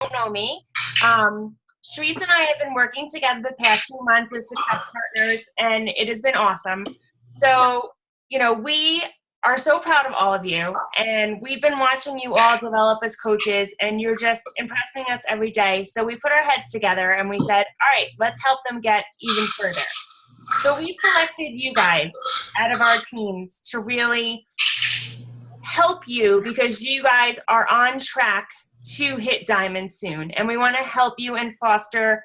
don't know me, Sharice and I have been working together the past few months as success partners, and it has been awesome. So, we are so proud of all of you, and we've been watching you all develop as coaches, and you're just impressing us every day. So we put our heads together and we said, all right, let's help them get even further. So we selected you guys out of our teams to really help you, because you guys are on track to hit diamond soon, and we want to help you and foster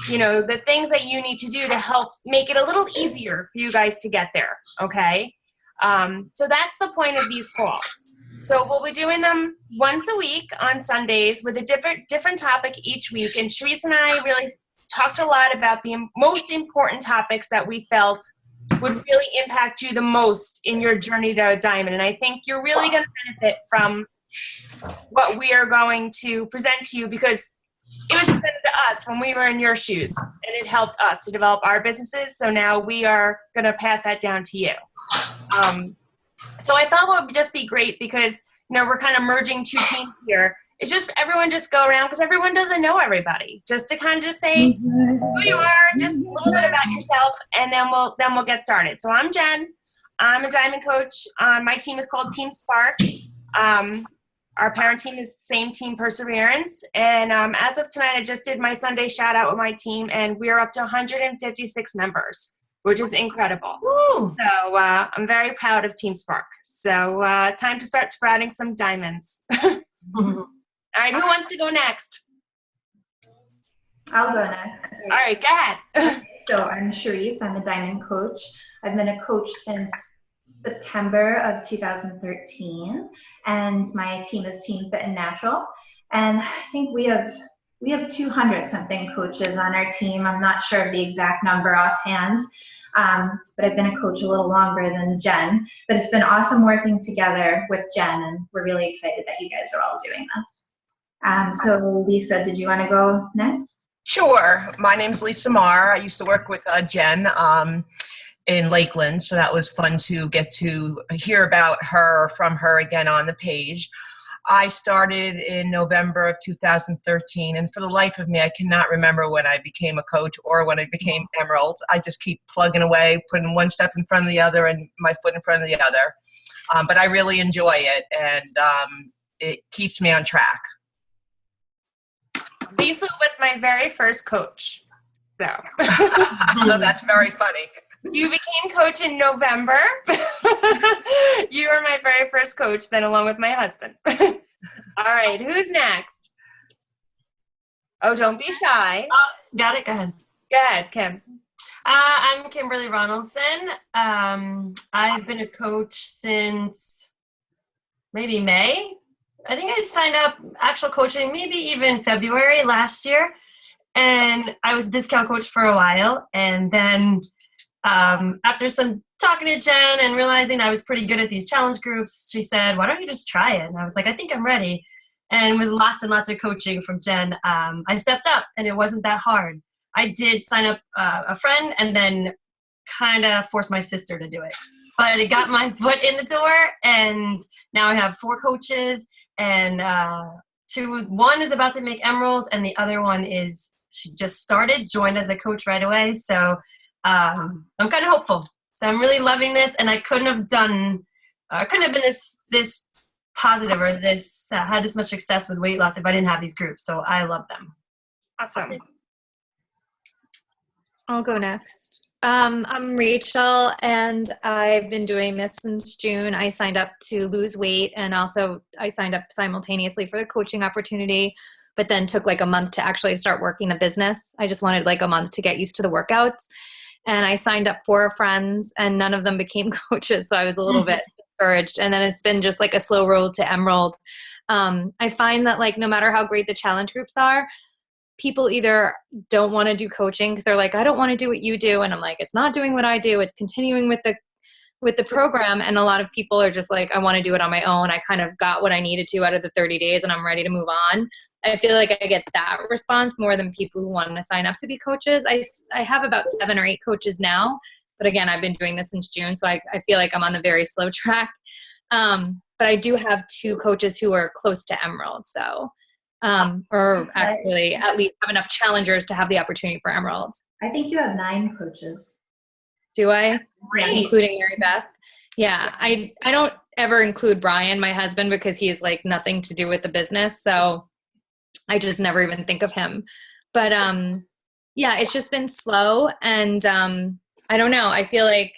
the things that you need to do to help make it a little easier for you guys to get there. Okay, so that's the point of these calls. So we'll be doing them once a week on Sundays with a different topic each week, and Sharice and I really talked a lot about the most important topics that we felt would really impact you the most in your journey to a diamond. And I think you're really going to benefit from what we are going to present to you, because it was presented to us when we were in your shoes, and it helped us to develop our businesses. So now we are going to pass that down to you. So I thought it would just be great because, we're kind of merging two teams here. It's just everyone just go around, because everyone doesn't know everybody. Just to kind of just say who you are, just a little bit about yourself, and then we'll get started. So I'm Jen. I'm a diamond coach. My team is called Team Spark. Our parent team is the same Team Perseverance. And as of tonight, I just did my Sunday shout out with my team, and we're up to 156 members, which is incredible. Woo. So I'm very proud of Team Spark. So time to start sprouting some diamonds. All right, who wants to go next? I'll go next. All right, go ahead. So I'm Sharice. I'm a diamond coach. I've been a coach since September of 2013, and my team is Team Fit and Natural. And I think we have 200 something coaches on our team. I'm not sure of the exact number offhand, but I've been a coach a little longer than Jen. But it's been awesome working together with Jen, and we're really excited that you guys are all doing this. So Lisa, did you want to go next? Sure. My name's Lisa Marr. I used to work with Jen in Lakeland, so that was fun to get to hear about her from her again on the page. I started in November of 2013, and for the life of me, I cannot remember when I became a coach or when I became Emerald. I just keep plugging away, putting one step in front of the other and my foot in front of the other. But I really enjoy it, and it keeps me on track. Lisa was my very first coach. So that's very funny. You became coach in November. You were my very first coach, then along with my husband. All right, who's next? Oh, don't be shy. Got it, go ahead. Go ahead, Kim. I'm Kimberly Ronaldson. I've been a coach since maybe May. I think I signed up actual coaching maybe even February last year, and I was a discount coach for a while, and then after some talking to Jen and realizing I was pretty good at these challenge groups, she said, why don't you just try it? And I was like, I think I'm ready. And with lots and lots of coaching from Jen, I stepped up, and it wasn't that hard. I did sign up a friend and then kind of forced my sister to do it. But it got my foot in the door, and now I have 4 coaches, and one is about to make Emerald, and the other one she just started, joined as a coach right away. So I'm kind of hopeful. So I'm really loving this, and I couldn't have been this positive or this had this much success with weight loss if I didn't have these groups. So I love them. Awesome. I'll go next. I'm Rachel, and I've been doing this since June. I signed up to lose weight, and also I signed up simultaneously for the coaching opportunity, but then took like a month to actually start working the business. I just wanted like a month to get used to the workouts. And I signed up 4 friends, and none of them became coaches, so I was a little bit discouraged. And then it's been just like a slow road to Emerald. I find that like no matter how great the challenge groups are, people either don't want to do coaching because they're like, I don't want to do what you do. And I'm like, it's not doing what I do. It's continuing with the program. And a lot of people are just like, I want to do it on my own. I kind of got what I needed to out of the 30 days and I'm ready to move on. I feel like I get that response more than people who want to sign up to be coaches. I have about 7 or 8 coaches now. But again, I've been doing this since June. So I feel like I'm on the very slow track. But I do have 2 coaches who are close to Emerald. So or actually at least have enough challengers to have the opportunity for emeralds. I think you have 9 coaches. Do I? Great. Including Mary Beth. Yeah, I don't ever include Brian, my husband, because he's like nothing to do with the business. So I just never even think of him. But yeah, it's just been slow. And I don't know. I feel like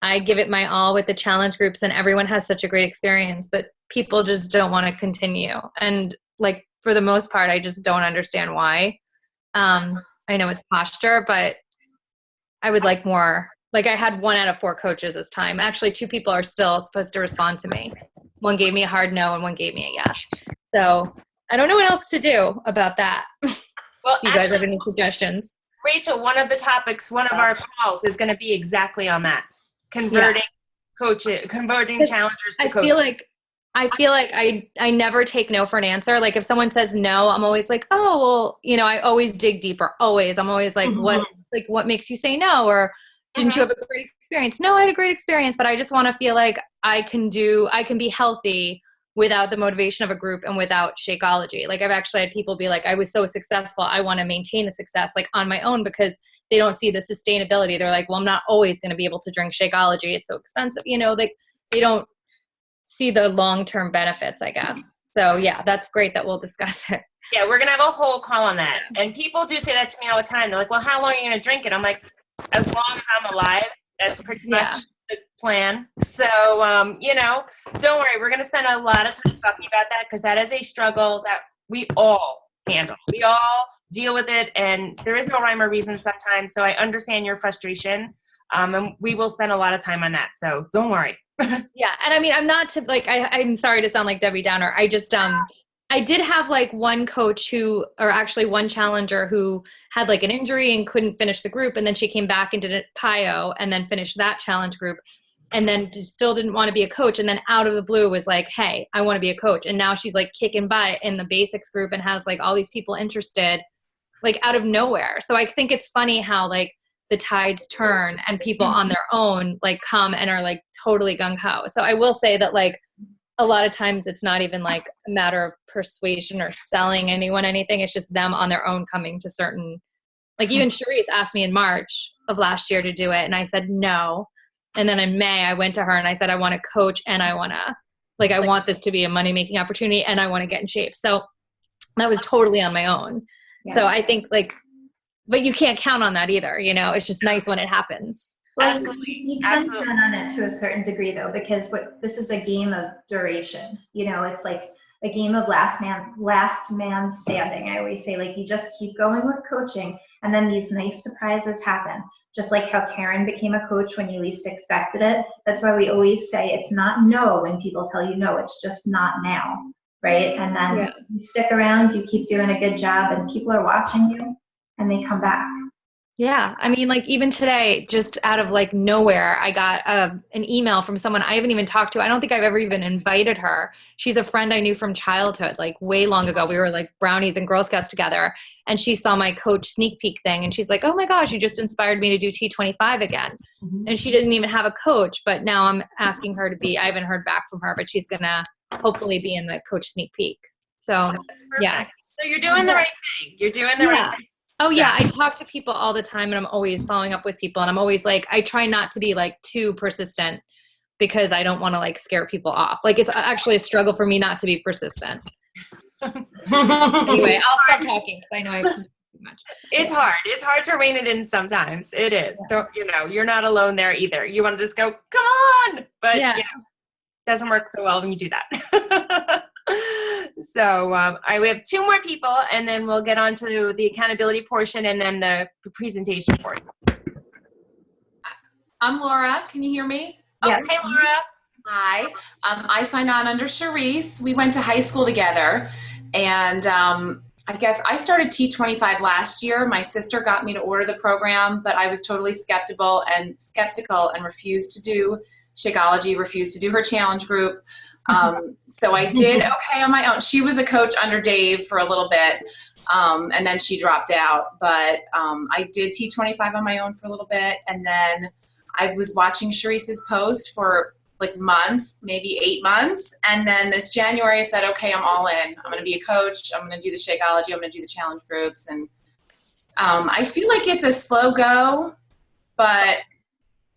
I give it my all with the challenge groups and everyone has such a great experience, but people just don't want to continue. And like for the most part, I just don't understand why. I know it's posture, but I would like more. Like I had 1 out of 4 coaches this time. Actually, 2 people are still supposed to respond to me. One gave me a hard no and one gave me a yes. So I don't know what else to do about that. Well, You guys have any suggestions? Rachel, one of the topics, one of our calls is going to be exactly on that. Converting challengers to coaches. I feel like I never take no for an answer. Like if someone says no, I'm always like, oh, well, you know, I always dig deeper. Always. I'm always like, what makes you say no? Or didn't you have a great experience? No, I had a great experience, but I just want to feel like I can be healthy without the motivation of a group and without Shakeology. Like I've actually had people be like, I was so successful, I want to maintain the success like on my own because they don't see the sustainability. They're like, well, I'm not always going to be able to drink Shakeology. It's so expensive. You know, like they don't see the long-term benefits, I guess. So yeah, that's great that we'll discuss it. Yeah, we're going to have a whole call on that. And people do say that to me all the time. They're like, well, how long are you going to drink it? I'm like, as long as I'm alive. That's pretty much the plan. So, you know, don't worry. We're going to spend a lot of time talking about that because that is a struggle that we all handle. We all deal with it, and there is no rhyme or reason sometimes. So I understand your frustration, and we will spend a lot of time on that. So don't worry. Yeah, and I mean, I'm not to like. I'm sorry to sound like Debbie Downer. I just I did have like one coach or actually one challenger who had like an injury and couldn't finish the group. And then she came back and did it PIO and then finished that challenge group and then still didn't want to be a coach. And then out of the blue was like, hey, I want to be a coach. And now she's like kicking butt in the basics group and has like all these people interested like out of nowhere. So I think it's funny how like the tides turn and people on their own like come and are like totally gung-ho. So I will say that like, a lot of times it's not even like a matter of persuasion or selling anyone anything. It's just them on their own coming to certain, like even Charisse asked me in March of last year to do it. And I said, no. And then in May I went to her and I said, I want to coach and I want to, like, I want this to be a money-making opportunity and I want to get in shape. So that was totally on my own. Yeah. So I think like, but you can't count on that either. You know, it's just nice when it happens. Well, you can count on it to a certain degree though, because this is a game of duration. You know, it's like a game of last man standing. I always say like you just keep going with coaching and then these nice surprises happen. Just like how Karen became a coach when you least expected it. That's why we always say it's not no when people tell you no, it's just not now, right? And then you stick around, you keep doing a good job and people are watching you and they come back. Yeah. I mean, like even today, just out of like nowhere, I got an email from someone I haven't even talked to. I don't think I've ever even invited her. She's a friend I knew from childhood, like way long ago. We were like brownies and Girl Scouts together. And she saw my coach sneak peek thing. And she's like, oh my gosh, you just inspired me to do T25 again. Mm-hmm. And she doesn't even have a coach, but now I'm asking her to be, I haven't heard back from her, but she's going to hopefully be in the coach sneak peek. So yeah. So you're doing the right thing. You're doing the right thing. Oh yeah, I talk to people all the time and I'm always following up with people and I'm always like, I try not to be like too persistent because I don't want to like scare people off. Like it's actually a struggle for me not to be persistent. Anyway, I'll stop talking because I know I've talked too much. It's hard. It's hard to rein it in sometimes. It is. Yeah. Don't, you know, you're not alone there either. You want to just go, come on. But you know, it doesn't work so well when you do that. So we have 2 more people, and then we'll get on to the accountability portion and then the presentation portion. I'm Laura. Can you hear me? Yeah. Hey, Laura. Hi. I signed on under Charisse. We went to high school together, and I guess I started T25 last year. My sister got me to order the program, but I was totally skeptical and refused to do Shakeology, refused to do her challenge group. So I did okay on my own. She was a coach under Dave for a little bit, and then she dropped out. But I did T25 on my own for a little bit, and then I was watching Charisse's post for like months, maybe 8 months. And then this January I said, okay, I'm all in. I'm going to be a coach. I'm going to do the Shakeology. I'm going to do the challenge groups. And I feel like it's a slow go, but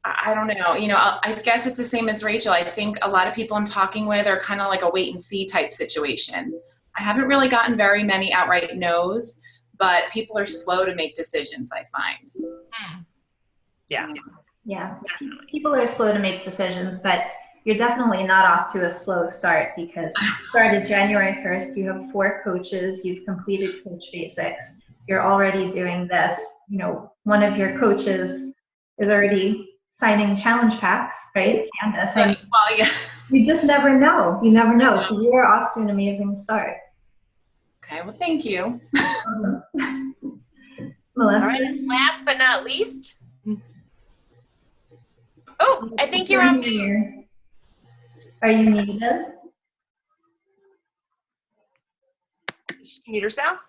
I don't know. I guess it's the same as Rachel. I think a lot of people I'm talking with are kind of like a wait and see type situation. I haven't really gotten very many outright no's, but people are slow to make decisions, I find. Yeah. Yeah, people are slow to make decisions, but you're definitely not off to a slow start because you started January 1st, you have 4 coaches, you've completed Coach Basics, you're already doing this. One of your coaches is already signing challenge packs, right? Candace. Right. Well, yeah. You just never know. You never know. So you're off to an amazing start. Okay, well, thank you. Melissa? All right, last but not least. Oh, I think you're on mute. Are you muted? Did she mute herself?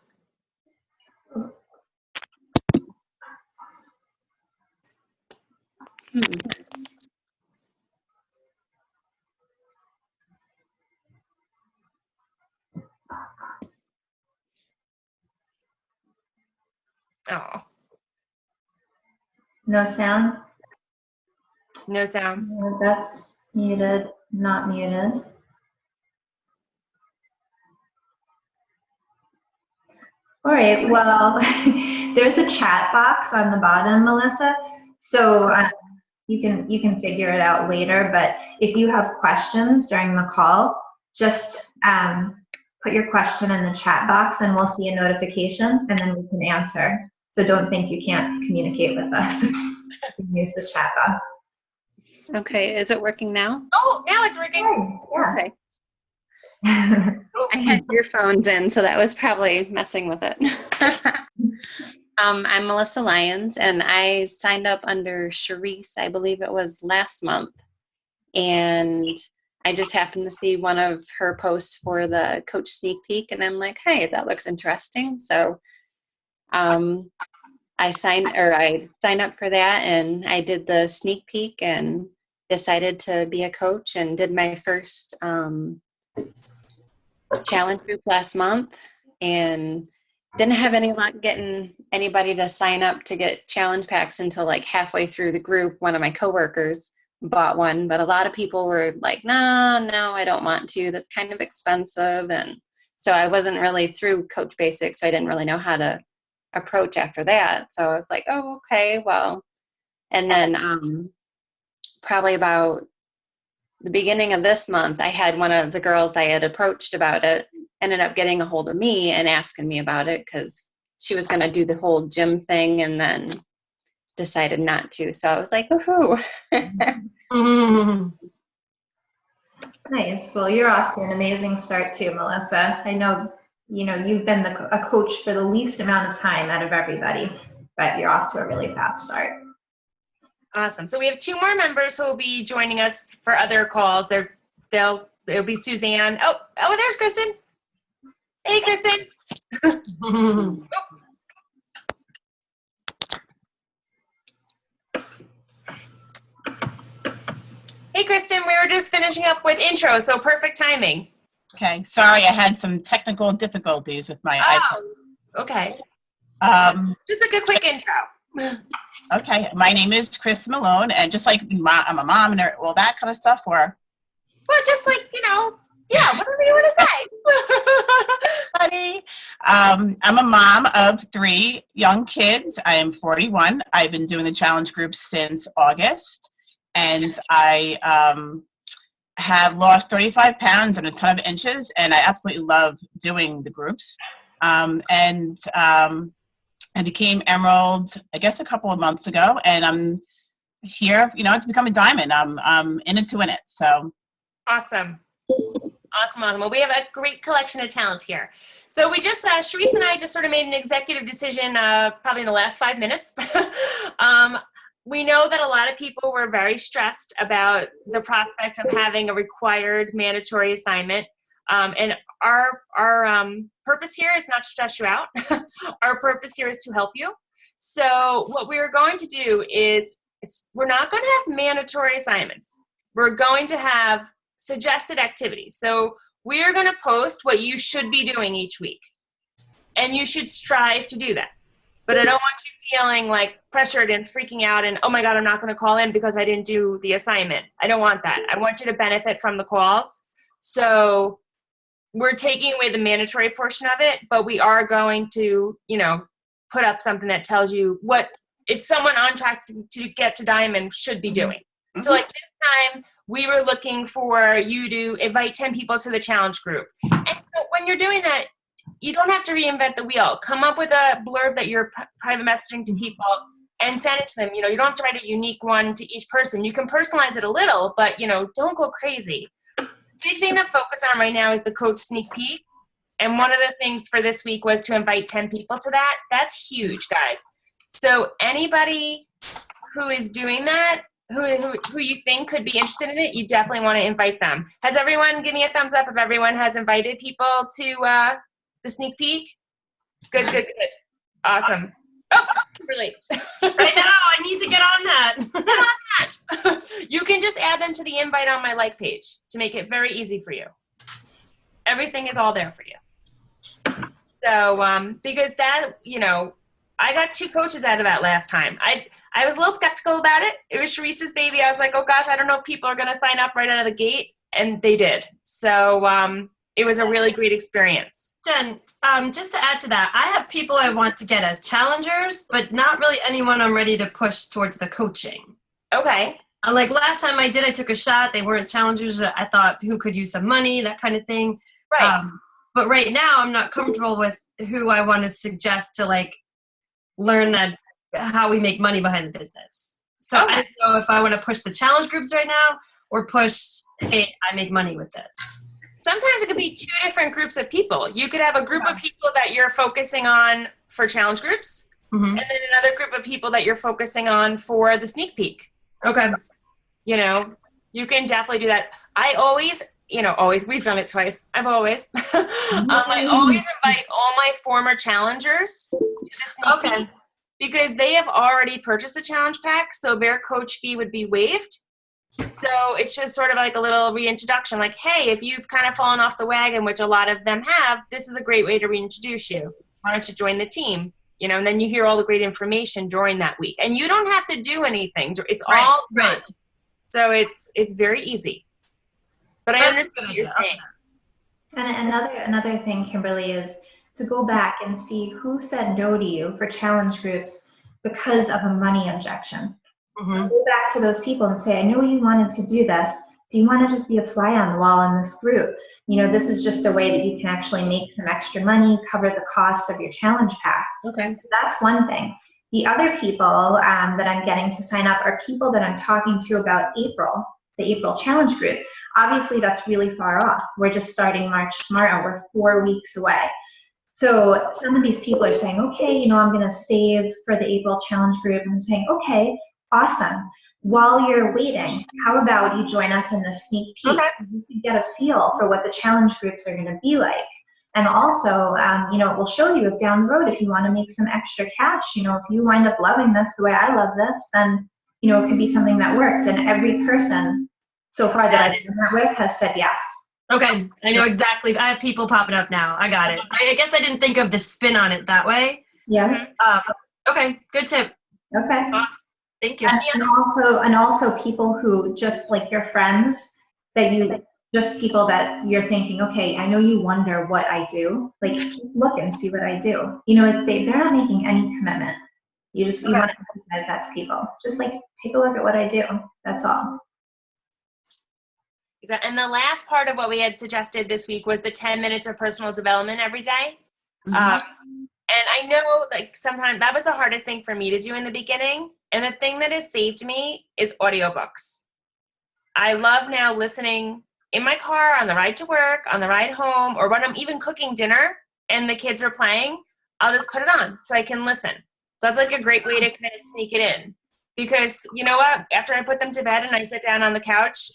Oh, No sound? no sound. No, that's muted, not muted. All right, well, there's a chat box on the bottom, Melissa, so you can figure it out later, but if you have questions during the call, just put your question in the chat box and we'll see a notification and then we can answer. So don't think you can't communicate with us. You can use the chat box. Okay, is it working now? Oh, now it's working. Yeah. Okay. I had earphones in, so that was probably messing with it. I'm Melissa Lyons, and I signed up under Charisse, I believe it was last month. And I just happened to see one of her posts for the coach sneak peek, and I'm like, hey, that looks interesting. So I signed up for that, and I did the sneak peek and decided to be a coach and did my first challenge group last month, and didn't have any luck getting anybody to sign up to get challenge packs until like halfway through the group. One of my coworkers bought one, but a lot of people were like, no, I don't want to. That's kind of expensive. And so I wasn't really through Coach Basics, so I didn't really know how to approach after that. So I was like, oh, okay, well. And then probably about the beginning of this month, I had one of the girls I had approached about it ended up getting a hold of me and asking me about it because she was going to do the whole gym thing and then decided not to. So I was like, woohoo. Nice. Well, you're off to an amazing start too, Melissa. I know, you've been a coach for the least amount of time out of everybody, but you're off to a really fast start. Awesome. So we have 2 more members who will be joining us for other calls. It'll be Suzanne. Oh, there's Kristin. Hey, Kristin. Hey, Kristin. We were just finishing up with intro, so perfect timing. Okay, sorry, I had some technical difficulties with my iPad. Okay. Just like a quick intro. Okay, my name is Kristin Malone, and just like I'm a mom and all that kind of stuff, or? Well, just like, whatever you want to say. Funny. I'm a mom of 3 young kids. I am 41. I've been doing the challenge group since August, and I have lost 35 pounds and a ton of inches, and I absolutely love doing the groups. I became Emerald, I guess, a couple of months ago, and I'm here, to become a diamond. I'm in it to win it. So awesome. Well, we have a great collection of talent here. So we just, Charisse and I just sort of made an executive decision probably in the last 5 minutes. We know that a lot of people were very stressed about the prospect of having a required mandatory assignment. And our purpose here is not to stress you out. Our purpose here is to help you. So what we're going to do is we're not going to have mandatory assignments. we're going to have suggested activities. So we're going to post what you should be doing each week. And you should strive to do that. But I don't want you feeling like pressured and freaking out and, oh my God, I'm not going to call in because I didn't do the assignment. I don't want that. I want you to benefit from the calls. So we're taking away the mandatory portion of it, but we are going to, put up something that tells you what, if someone on track to get to Diamond should be doing. Mm-hmm. So like this time we were looking for you to invite 10 people to the challenge group. And so when you're doing that, you don't have to reinvent the wheel. Come up with a blurb that you're private messaging to people and send it to them. You don't have to write a unique one to each person. You can personalize it a little, but don't go crazy. The big thing to focus on right now is the coach sneak peek. And one of the things for this week was to invite 10 people to that. That's huge, guys. So anybody who is doing that, who you think could be interested in it, you definitely want to invite them. Has everyone, give me a thumbs up if everyone has invited people to the sneak peek? Good. Awesome. Oh, really? Right now, I need to get on that. You can just add them to the invite on my like page to make it very easy for you. Everything is all there for you. So, because that, I got 2 coaches out of that last time. I was a little skeptical about it. It was Sharice's baby. I was like, oh gosh, I don't know if people are going to sign up right out of the gate. And they did. So it was a really great experience. Jen, just to add to that, I have people I want to get as challengers, but not really anyone I'm ready to push towards the coaching. Okay. Like last time I took a shot. They weren't challengers. I thought who could use some money, that kind of thing. Right. But right now I'm not comfortable with who I want to suggest to learn that how we make money behind the business. So okay. I don't know if I want to push the challenge groups right now or push, hey, I make money with this. Sometimes it could be 2 different groups of people. You could have a group of people that you're focusing on for challenge groups, and then another group of people that you're focusing on for the sneak peek. Okay. You can definitely do that. I always, we've done it twice. I always invite all my former challengers to the sneak peek because they have already purchased a challenge pack, so their coach fee would be waived. So it's just sort of like a little reintroduction, like, hey, if you've kind of fallen off the wagon, which a lot of them have, this is a great way to reintroduce you. Why don't you join the team? And then you hear all the great information during that week. And you don't have to do anything. It's all done. So it's very easy. But I understand what you're saying. And another thing, Kimberly, is to go back and see who said no to you for challenge groups because of a money objection. So go back to those people and say, I know you wanted to do this. Do you want to just be a fly on the wall in this group? This is just a way that you can actually make some extra money, cover the cost of your challenge pack. Okay. So that's one thing. The other people that I'm getting to sign up are people that I'm talking to about the April challenge group. Obviously, that's really far off. We're just starting March tomorrow. We're 4 weeks away. So some of these people are saying, okay, I'm going to save for the April challenge group. And I'm saying, okay, awesome. While you're waiting, how about you join us in the sneak peek? Okay. You can get a feel for what the challenge groups are going to be like. And also, it will show you if down the road, if you want to make some extra cash, if you wind up loving this the way I love this, then, it could be something that works. And every person so far that I've done that with has said yes. Okay. I know exactly. I have people popping up now. I got it. I guess I didn't think of the spin on it that way. Yeah. Okay. Good tip. Okay. Awesome. Thank you. And also people who just like your friends just people that you're thinking, okay, I know you wonder what I do. Just look and see what I do. They're not making any commitment. You want to emphasize that to people. Just take a look at what I do. That's all. And the last part of what we had suggested this week was the 10 minutes of personal development every day. And I know sometimes that was the hardest thing for me to do in the beginning. And the thing that has saved me is audiobooks. I love now listening in my car, on the ride to work, on the ride home, or when I'm even cooking dinner and the kids are playing, I'll just put it on so I can listen. So that's a great way to kind of sneak it in. Because you know what? After I put them to bed and I sit down on the couch,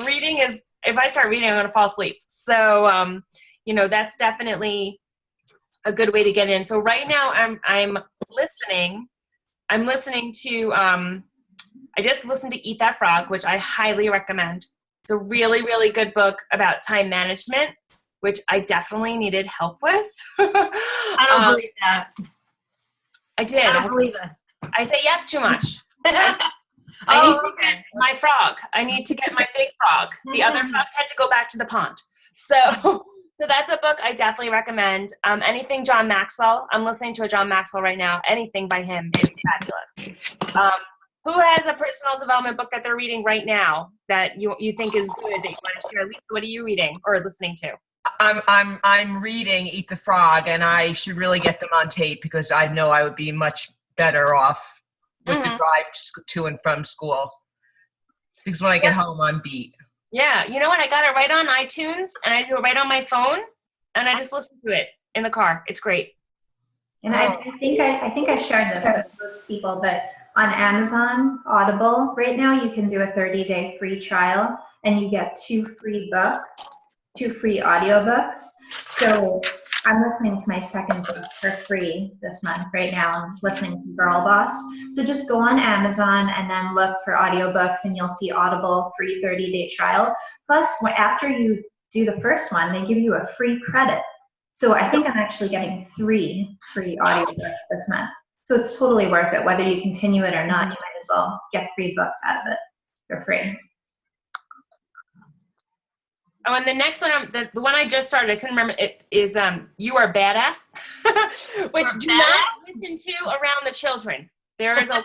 reading is, if I start reading, I'm going to fall asleep. So, that's definitely a good way to get in. So right now I'm listening to, I just listened to Eat That Frog, which I highly recommend. It's a really, really good book about time management, which I definitely needed help with. I don't believe that. I did. I don't believe it. I say yes too much. I need to get my frog. I need to get my big frog. The other frogs had to go back to the pond. So that's a book I definitely recommend. Anything John Maxwell. I'm listening to a John Maxwell right now. Anything by him is fabulous. Who has a personal development book that they're reading right now that you think is good that you want to share? Lisa, what are you reading or listening to? I'm reading Eat the Frog, and I should really get them on tape because I know I would be much better off with the drive to and from school. Because when I get home, I'm beat. Yeah, you know what? I got it right on iTunes, and I do it right on my phone, and I just listen to it in the car. It's great. And I think I shared this with most people, but on Amazon Audible right now, you can do a 30-day free trial, and you get 2 free books, 2 free audiobooks. So I'm listening to my second book for free this month right now. I'm listening to Girl Boss. So just go on Amazon and then look for audiobooks, and you'll see Audible free 30-day trial. Plus, after you do the first one, they give you a free credit. So I think I'm actually getting 3 free audiobooks this month. So it's totally worth it. Whether you continue it or not, you might as well get 3 books out of it for free. Oh, and the next one, the one I just started, I couldn't remember, it is You Are Badass, which do not listen to around the children. There is a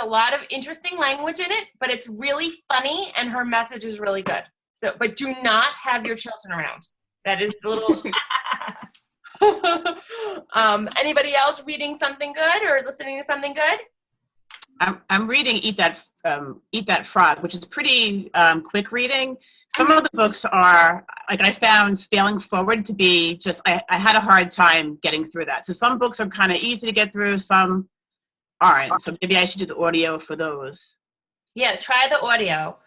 lot of interesting language in it, but it's really funny, and her message is really good. So, but do not have your children around. That is the little. Anybody else reading something good or listening to something good? I'm reading Eat That Frog, which is pretty quick reading. Some of the books are, like, I found Failing Forward to be just, I had a hard time getting through that. So some books are kind of easy to get through, some aren't. So maybe I should do the audio for those. Yeah, try the audio.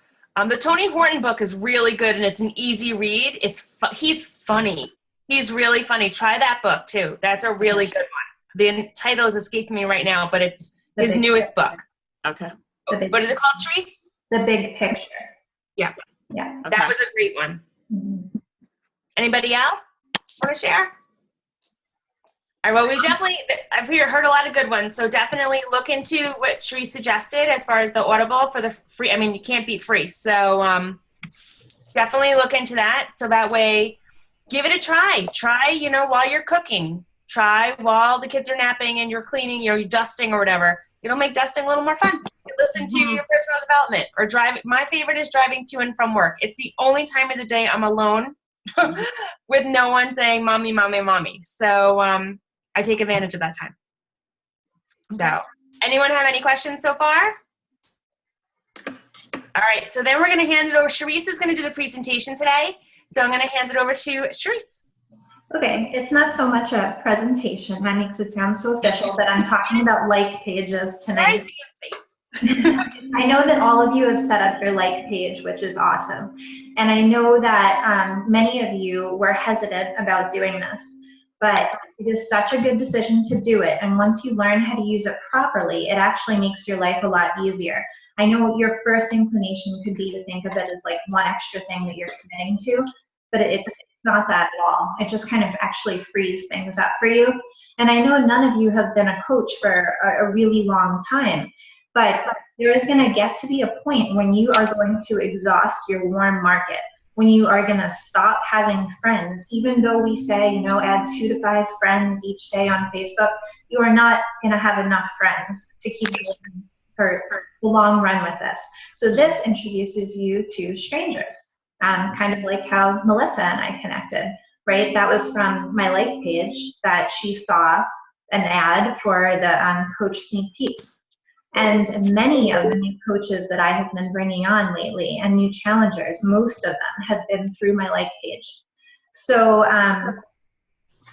The Tony Horton book is really good, and it's an easy read. He's funny. He's really funny. Try that book, too. That's a really good one. The title is escaping me right now, but it's his newest book. Okay. What is it called, Therese? The Big Picture. Yeah. Yeah. Okay. That was a great one. Mm-hmm. Anybody else want to share? All right, well, I've heard a lot of good ones, so definitely look into what Therese suggested as far as the Audible for the free. I mean, you can't beat free, so definitely look into that, so that way, give it a try. Try, while you're cooking. Try while the kids are napping and you're cleaning, you're dusting or whatever. It'll make dusting a little more fun. Listen to your personal development or driving. My favorite is driving to and from work. It's the only time of the day I'm alone with no one saying, mommy, mommy, mommy. So I take advantage of that time. So anyone have any questions so far? All right, so then we're going to hand it over. Charisse is going to do the presentation today. So I'm going to hand it over to Charisse. Okay, it's not so much a presentation. That makes it sound so official, but I'm talking about like pages tonight. I know that all of you have set up your like page, which is awesome. And I know that many of you were hesitant about doing this, but it is such a good decision to do it. And once you learn how to use it properly, it actually makes your life a lot easier. I know your first inclination could be to think of it as like one extra thing that you're committing to, but it's not that at all. It just kind of actually frees things up for you. And I know none of you have been a coach for a really long time, but there is going to get to be a point when you are going to exhaust your warm market, when you are going to stop having friends. Even though we say, add 2 to 5 friends each day on Facebook, you are not going to have enough friends to keep you for the long run with this. So this introduces you to strangers. Kind of like how Melissa and I connected, right? That was from my like page that she saw an ad for the coach sneak peek. And many of the new coaches that I have been bringing on lately and new challengers, most of them have been through my like page. So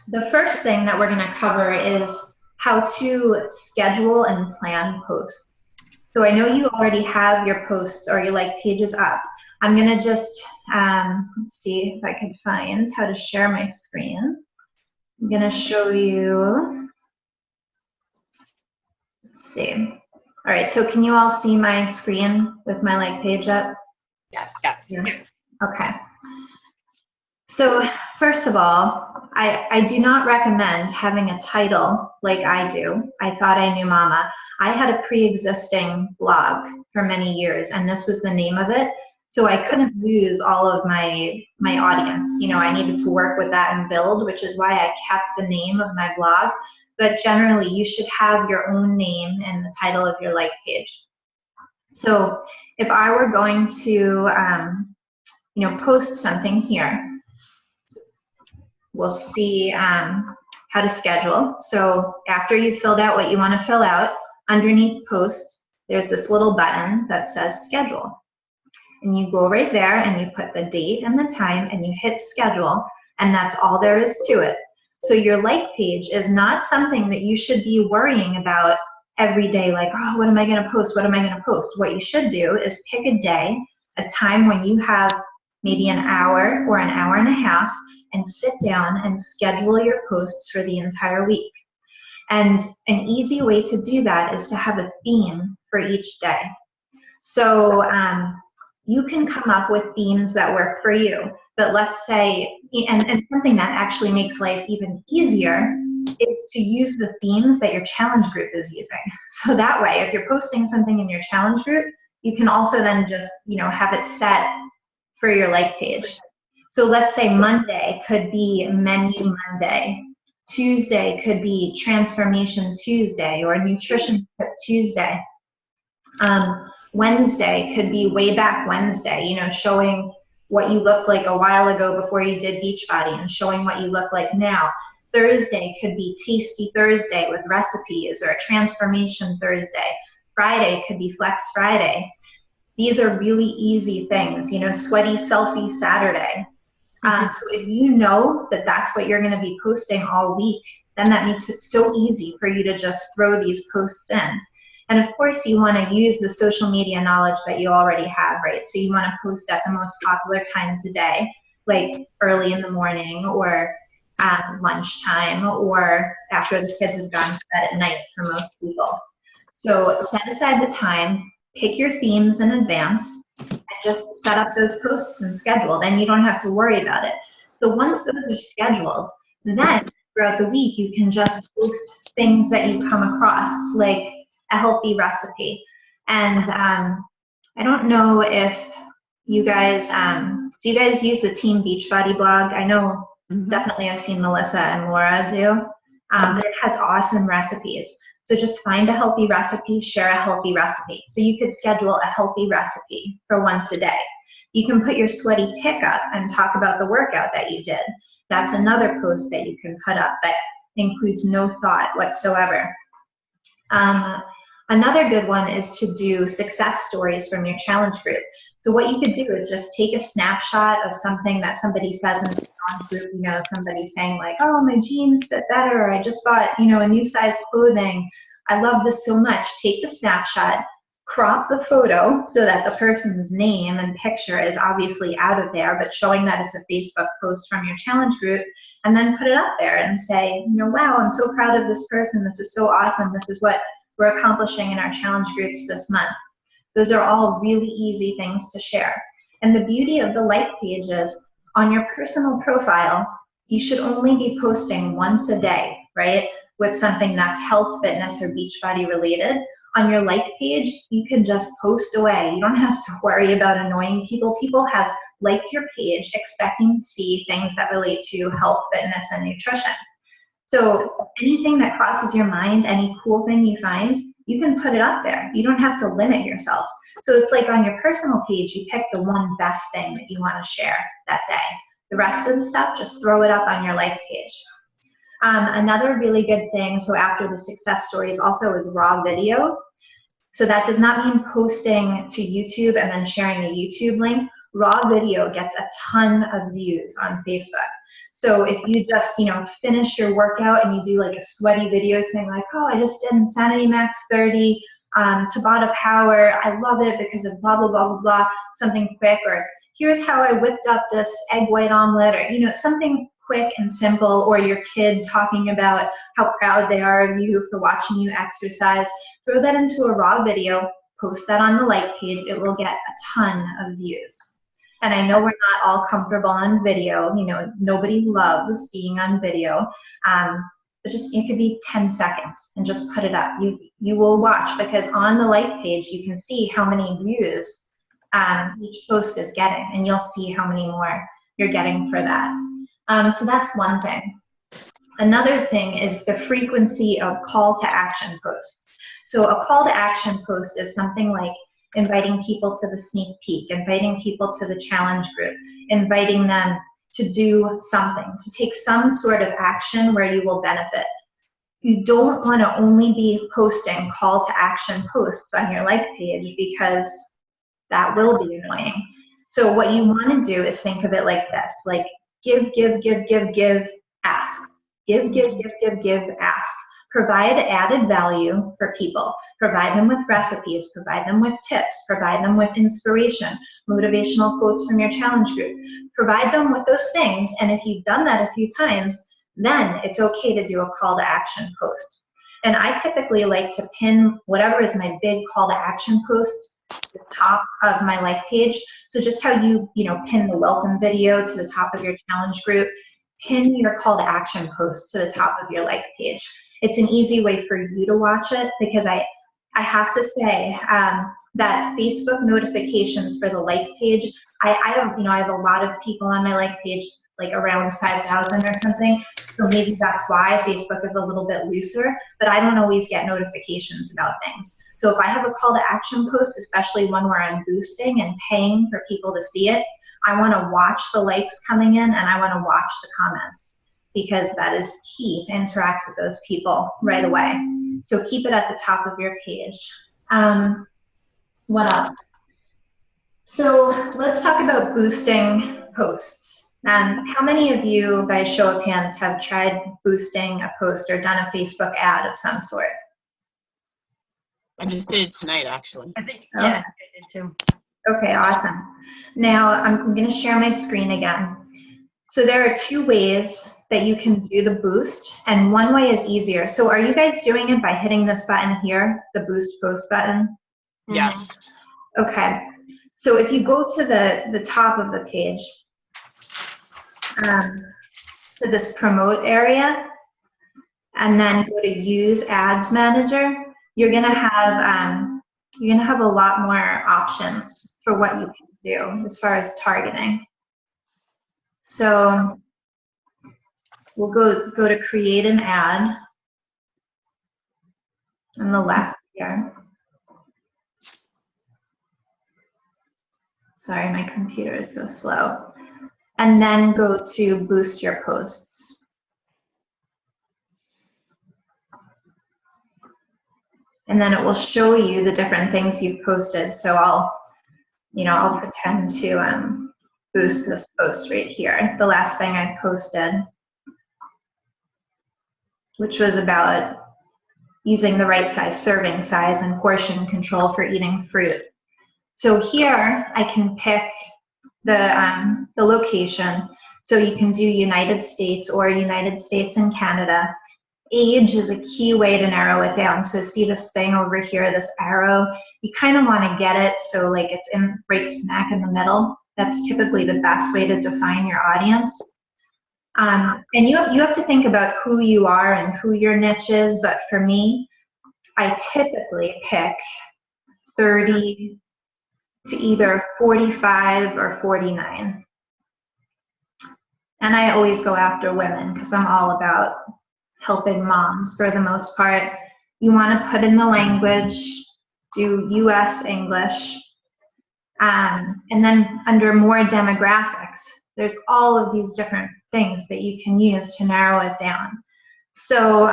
the first thing that we're going to cover is how to schedule and plan posts. So I know you already have your posts or your like pages up. I'm going to just see if I can find how to share my screen. I'm going to show you, let's see, All right, so can you all see my screen with my like page up? Yes. Yes. Okay. So first of all, I do not recommend having a title like I do. I thought I knew Mama. I had a pre-existing blog for many years, and this was the name of it. So I couldn't lose all of my audience. You know, I needed to work with that and build, which is why I kept the name of my blog. But generally, you should have your own name in the title of your like page. So if I were going to, post something here, we'll see how to schedule. So after you've filled out what you want to fill out, underneath post, there's this little button that says schedule. And you go right there and you put the date and the time and you hit schedule, and that's all there is to it. So your like page is not something that you should be worrying about every day, like, oh, what am I going to post? What am I going to post? What you should do is pick a day, a time when you have maybe an hour or an hour and a half, and sit down and schedule your posts for the entire week. And an easy way to do that is to have a theme for each day. So you can come up with themes that work for you. But let's say, and something that actually makes life even easier is to use the themes that your challenge group is using. So that way, if you're posting something in your challenge group, you can also then just, have it set for your like page. So let's say Monday could be Menu Monday. Tuesday could be Transformation Tuesday or Nutrition Tip Tuesday. Wednesday could be Way Back Wednesday, showing what you looked like a while ago before you did Beachbody and showing what you look like now. Thursday could be Tasty Thursday with recipes or Transformation Thursday. Friday could be Flex Friday. These are really easy things, Sweaty Selfie Saturday. So if you know that that's what you're going to be posting all week, then that makes it so easy for you to just throw these posts in. And of course, you want to use the social media knowledge that you already have, right? So you want to post at the most popular times a day, like early in the morning or lunchtime or after the kids have gone to bed at night for most people. So set aside the time, pick your themes in advance, and just set up those posts and schedule. Then you don't have to worry about it. So once those are scheduled, then throughout the week, you can just post things that you come across, like a healthy recipe. And I don't know if you guys, do you guys use the Team Beachbody blog? I know definitely I've seen Melissa and Laura do. But it has awesome recipes. So just find a healthy recipe, share a healthy recipe. So you could schedule a healthy recipe for once a day. You can put your sweaty pic up and talk about the workout that you did. That's another post that you can put up that includes no thought whatsoever. Another good one is to do success stories from your challenge group. So what you could do is just take a snapshot of something that somebody says in the challenge group, somebody saying like, oh, my jeans fit better, or I just bought, a new size clothing. I love this so much. Take the snapshot, crop the photo so that the person's name and picture is obviously out of there, but showing that it's a Facebook post from your challenge group, and then put it up there and say, wow, I'm so proud of this person. This is so awesome. This is what we're accomplishing in our challenge groups this month. Those are all really easy things to share. And the beauty of the like page is on your personal profile, you should only be posting once a day, right? With something that's health, fitness, or Beachbody related. On your like page, you can just post away. You don't have to worry about annoying people. People have liked your page expecting to see things that relate to health, fitness, and nutrition. So anything that crosses your mind, any cool thing you find, you can put it up there. You don't have to limit yourself. So it's like on your personal page, you pick the one best thing that you want to share that day. The rest of the stuff, just throw it up on your like page. Another really good thing, so after the success stories also, is raw video. So that does not mean posting to YouTube and then sharing a YouTube link. Raw video gets a ton of views on Facebook. So if you just, finish your workout and you do like a sweaty video saying like, oh, I just did Insanity Max 30, Tabata Power, I love it because of blah, blah, blah, blah, blah, something quick, or here's how I whipped up this egg white omelet, or, something quick and simple, or your kid talking about how proud they are of you for watching you exercise. throw that into a raw video, post that on the like page, it will get a ton of views. And I know we're not all comfortable on video, you know, nobody loves being on video, but just, it could be 10 seconds and just put it up. You will watch, because on the like page, you can see how many views each post is getting, and you'll see how many more you're getting for that. So that's one thing. Another thing is the frequency of call to action posts. So a call to action post is something like inviting people to the sneak peek, inviting people to the challenge group, inviting them to do something, to take some sort of action where you will benefit. You don't want to only be posting call to action posts on your like page, because that will be annoying. So what you want to do is think of it like this, like give, ask. Give, ask. Provide added value for people. Provide them with recipes, provide them with tips, provide them with inspiration, motivational quotes from your challenge group. Provide them with those things, and if you've done that a few times, then it's okay to do a call to action post. And I typically like to pin whatever is my big call to action post to the top of my like page. So just how you pin the welcome video to the top of your challenge group, pin your call to action post to the top of your like page. It's an easy way for you to watch it, because I have to say that Facebook notifications for the like page, I have a lot of people on my like page, like around 5,000 or something, so maybe that's why Facebook is a little bit looser, but I don't always get notifications about things. So if I have a call to action post, especially one where I'm boosting and paying for people to see it, I want to watch the likes coming in, and I want to watch the comments, because that is key to interact with those people right away. So keep it at the top of your page. What else? So let's talk about boosting posts. How many of you, by show of hands, have tried boosting a post or done a Facebook ad of some sort? I just did it tonight, actually. I think, yeah, I did too. Okay, awesome. Now I'm going to share my screen again. So there are two ways that you can do the boost, and one way is easier. So are you guys doing it by hitting this button here, the boost post button? Yes. Okay. So if you go to the top of the page, to this promote area, and then go to use ads manager, you're gonna have a lot more options for what you can do as far as targeting. So we'll go to create an ad on the left here. Sorry, my computer is so slow. And then go to boost your posts. And then it will show you the different things you've posted. So I'll pretend to boost this post right here. The last thing I posted, which was about using the right size serving size and portion control for eating fruit. So here I can pick the location. So you can do United States or United States and Canada. Age is a key way to narrow it down. So see this thing over here, this arrow? You kind of want to get it so like it's in right smack in the middle. That's typically the best way to define your audience. And you have to think about who you are and who your niche is, but for me, I typically pick 30 to either 45 or 49. And I always go after women because I'm all about helping moms for the most part. You want to put in the language, do US English, and then under more demographics, there's all of these different things that you can use to narrow it down. So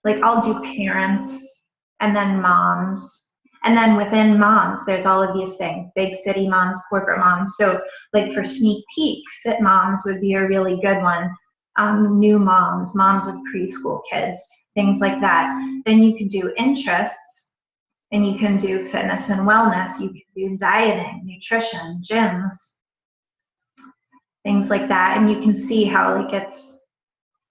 like I'll do parents and then moms. And then within moms, there's all of these things, big city moms, corporate moms. So like for sneak peek, fit moms would be a really good one. New moms, moms of preschool kids, things like that. Then you could do interests, and you can do fitness and wellness. You can do dieting, nutrition, gyms, things like that. And you can see how like it's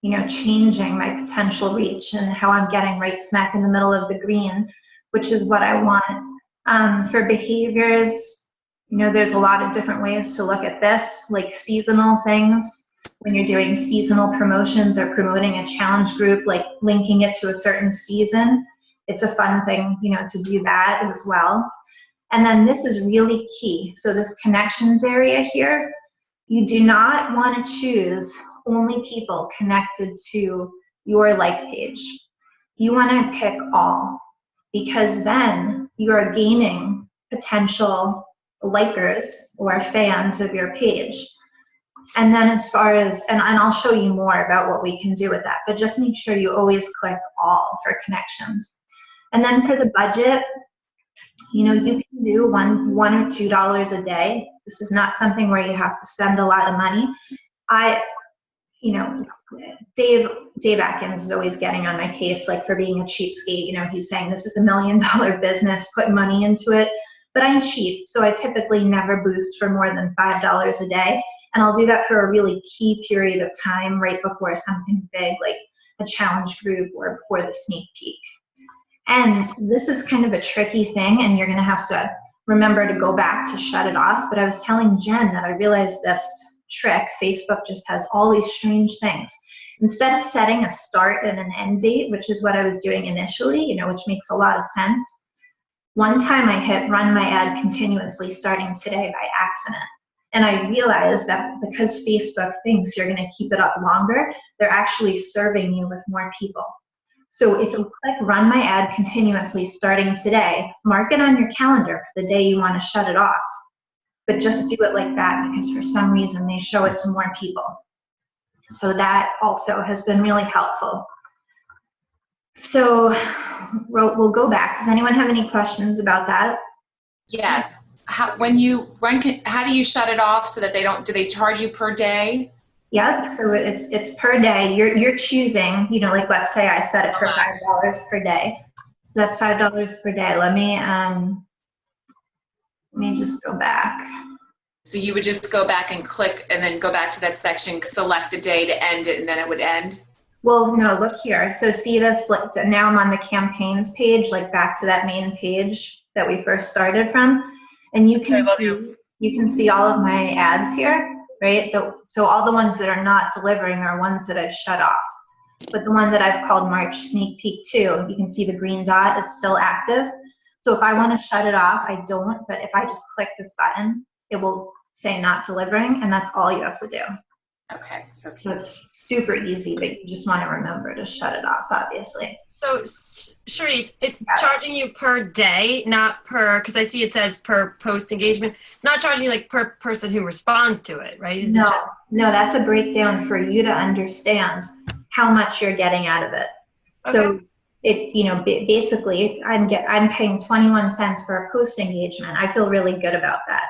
changing my potential reach and how I'm getting right smack in the middle of the green, which is what I want. For behaviors, there's a lot of different ways to look at this, like seasonal things. When you're doing seasonal promotions or promoting a challenge group, like linking it to a certain season, it's a fun thing, to do that as well. And then this is really key. So this connections area here, you do not want to choose only people connected to your like page. You want to pick all, because then you are gaining potential likers or fans of your page. And then as far as, and I'll show you more about what we can do with that, but just make sure you always click all for connections. And then for the budget, you can do $1 or $2 a day. This is not something where you have to spend a lot of money. Dave Atkins is always getting on my case, like for being a cheapskate. He's saying this is $1 million business, put money into it. But I'm cheap, so I typically never boost for more than $5 a day. And I'll do that for a really key period of time right before something big like a challenge group or before the sneak peek. And this is kind of a tricky thing, and you're going to have to remember to go back to shut it off. But I was telling Jen that I realized this trick. Facebook just has all these strange things. Instead of setting a start and an end date, which is what I was doing initially, which makes a lot of sense, one time I hit run my ad continuously starting today by accident. And I realized that because Facebook thinks you're going to keep it up longer, they're actually serving you with more people. So if you click run my ad continuously starting today, mark it on your calendar for the day you want to shut it off. But just do it like that, because for some reason they show it to more people. So that also has been really helpful. So we'll go back. Does anyone have any questions about that? Yes. How do you shut it off so that do they charge you per day? Yep. So it's per day. You're choosing, like let's say I set it for $5 per day. So that's $5 per day. Let me just go back. So you would just go back and click and then go back to that section, select the day to end it, and then it would end? Well, no, look here. So see this, like now I'm on the campaigns page, like back to that main page that we first started from. And you can see all of my ads here, right? So all the ones that are not delivering are ones that I've shut off. But the one that I've called March Sneak Peek 2, you can see the green dot is still active. So if I want to shut it off, I don't, but if I just click this button, it will say not delivering, and that's all you have to do. Okay, so it's super easy, but you just want to remember to shut it off, obviously. So, Charisse, it's charging you per day, not per, because I see it says per post engagement. It's not charging you like per person who responds to it, right? No, that's a breakdown for you to understand how much you're getting out of it. Okay. So basically I'm paying 21 cents for a post engagement. I feel really good about that.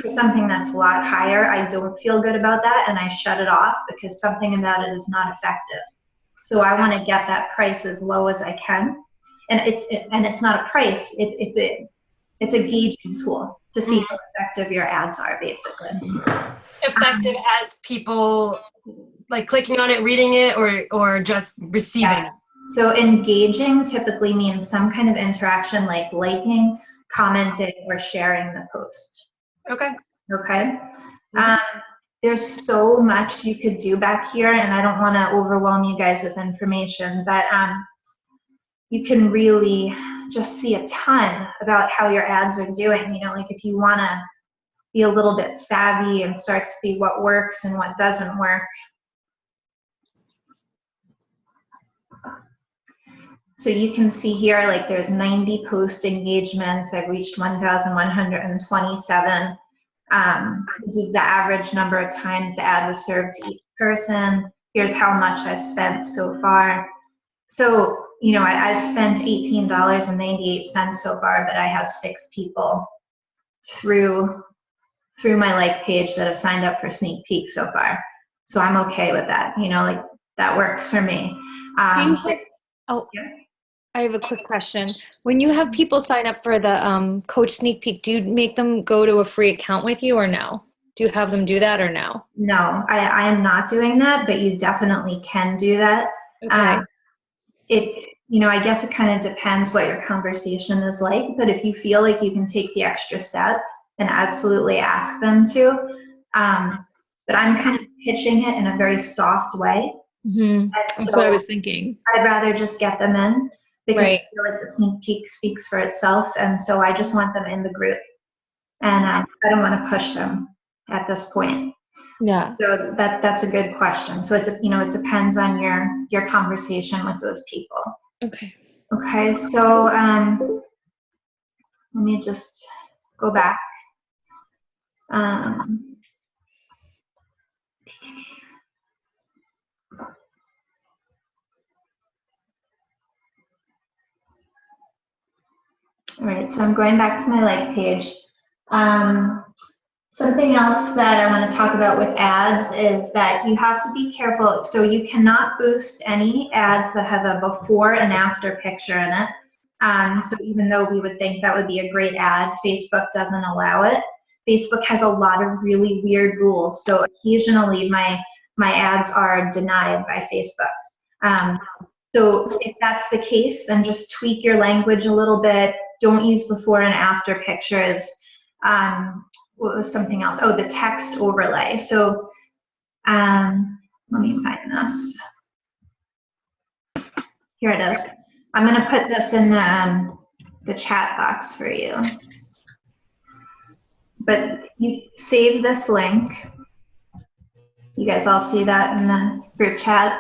For something that's a lot higher, I don't feel good about that, and I shut it off because something about it is not effective. So I want to get that price as low as I can, and it's not a price. It's a gauging tool to see how effective your ads are, basically. Effective as people like clicking on it, reading it, or just receiving it. So engaging typically means some kind of interaction, like liking, commenting, or sharing the post. Okay. There's so much you could do back here, and I don't want to overwhelm you guys with information, but you can really just see a ton about how your ads are doing. Like if you want to be a little bit savvy and start to see what works and what doesn't work. So you can see here, like there's 90 post engagements. I've reached 1,127. This is the average number of times the ad was served to each person. Here's how much I've spent so far. So, I've spent $18.98 so far, but I have 6 people through my like page that have signed up for Sneak Peek so far. So I'm okay with that. Like that works for me. I have a quick question. When you have people sign up for the Coach Sneak Peek, do you make them go to a free account with you or no? Do you have them do that or no? No, I am not doing that, but you definitely can do that. Okay. I guess it kind of depends what your conversation is like, but if you feel like you can take the extra step, then absolutely ask them to. But I'm kind of pitching it in a very soft way. Mm-hmm. That's what I was thinking. I'd rather just get them in because Right. I feel like the sneak peek speaks for itself. And so I just want them in the group. And I don't want to push them at this point. Yeah. So that's a good question. So it depends on your conversation with those people. Okay. Okay, so let me just go back. All right, so I'm going back to my like page. Something else that I want to talk about with ads is that you have to be careful. So you cannot boost any ads that have a before and after picture in it. So even though we would think that would be a great ad, Facebook doesn't allow it. Facebook has a lot of really weird rules. So occasionally my ads are denied by Facebook. So if that's the case, then just tweak your language a little bit. Don't use before and after pictures. What was something else? Oh, the text overlay. So let me find this. Here it is. I'm going to put this in the chat box for you. But you save this link. You guys all see that in the group chat?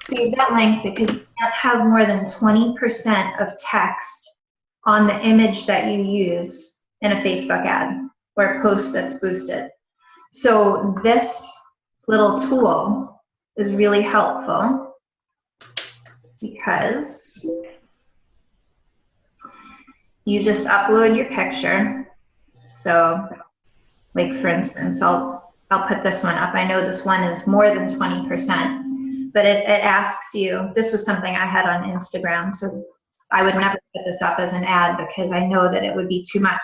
Save that link because you can't have more than 20% of text on the image that you use in a Facebook ad or a post that's boosted. So this little tool is really helpful because you just upload your picture. So like for instance, I'll put this one up. I know this one is more than 20%, but it asks you, this was something I had on Instagram, so I would never put this up as an ad because I know that it would be too much.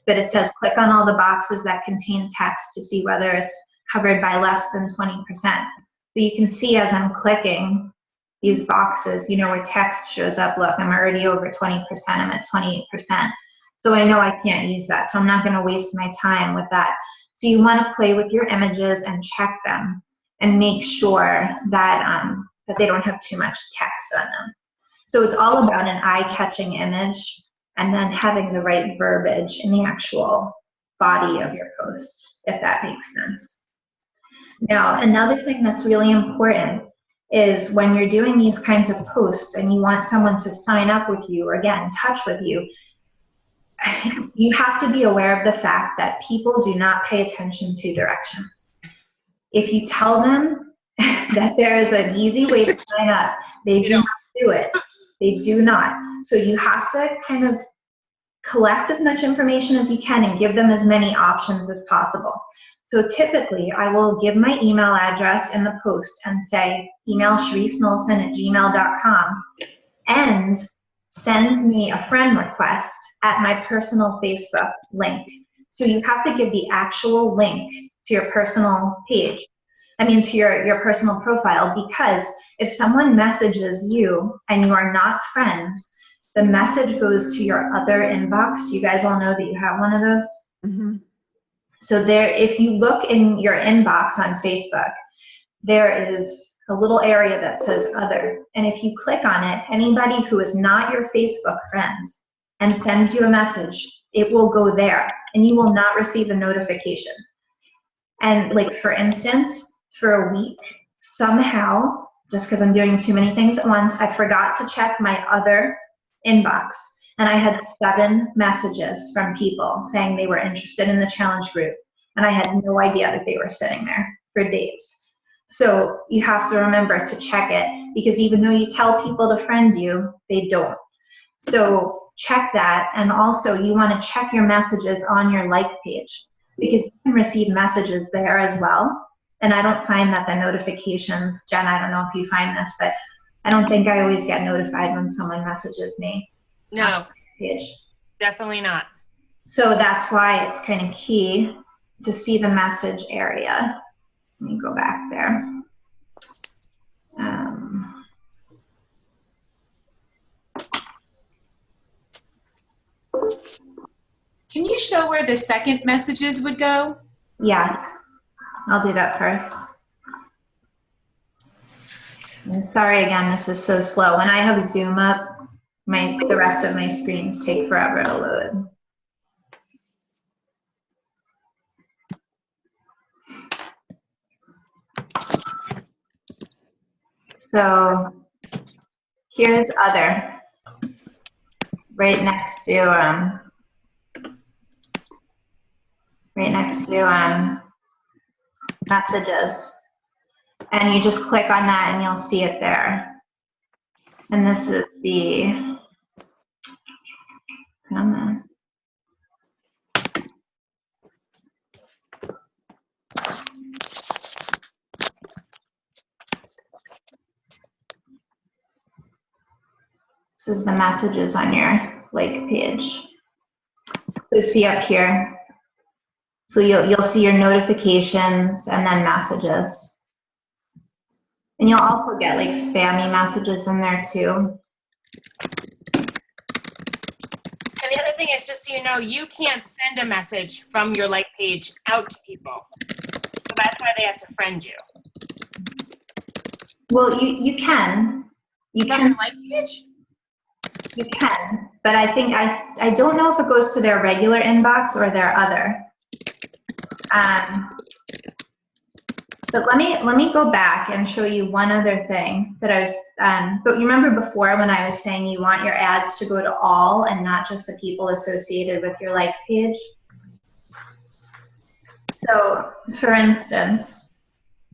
But it says click on all the boxes that contain text to see whether it's covered by less than 20%. So you can see as I'm clicking these boxes, where text shows up, look, I'm already over 20%, I'm at 28%. So I know I can't use that, so I'm not gonna waste my time with that. So you wanna play with your images and check them and make sure that, that they don't have too much text on them. So it's all about an eye-catching image and then having the right verbiage in the actual body of your post, if that makes sense. Now, another thing that's really important is when you're doing these kinds of posts and you want someone to sign up with you or get in touch with you, you have to be aware of the fact that people do not pay attention to directions. If you tell them that there is an easy way to sign up, they do not do it. They do not. So you have to kind of collect as much information as you can and give them as many options as possible. So typically, I will give my email address in the post and say, email sharicenolson@gmail.com and send me a friend request at my personal Facebook link. So you have to give the actual link to your personal page. To your personal profile, because if someone messages you and you are not friends, the message goes to your other inbox. You guys all know that you have one of those? Mm-hmm. So if you look in your inbox on Facebook, there is a little area that says other. And if you click on it, anybody who is not your Facebook friend and sends you a message, it will go there and you will not receive a notification. And like for instance, for a week, somehow, just because I'm doing too many things at once, I forgot to check my other inbox. And I had 7 messages from people saying they were interested in the challenge group. And I had no idea that they were sitting there for days. So you have to remember to check it, because even though you tell people to friend you, they don't. So check that. And also you want to check your messages on your like page, because you can receive messages there as well. And I don't find that the notifications, Jen, I don't know if you find this, but I don't think I always get notified when someone messages me. No, page. Definitely not. So that's why it's kind of key to see the message area. Let me go back there. Can you show where the second messages would go? Yes, I'll do that first. And sorry again, this is so slow. When I have Zoom up, the rest of my screens take forever to load. So here's other, right next to messages, and you just click on that and you'll see it there. And this is the, come on. This is the messages on your like page. So see up here. So you'll see your notifications and then messages. And you'll also get like spammy messages in there too. And the other thing is, just so you know, you can't send a message from your like page out to people. So that's why they have to friend you. Well, you can. You From can. your like page? You can. But I think I don't know if it goes to their regular inbox or their other. But let me go back and show you one other thing that I was, but you remember before when I was saying you want your ads to go to all and not just the people associated with your like page? So for instance,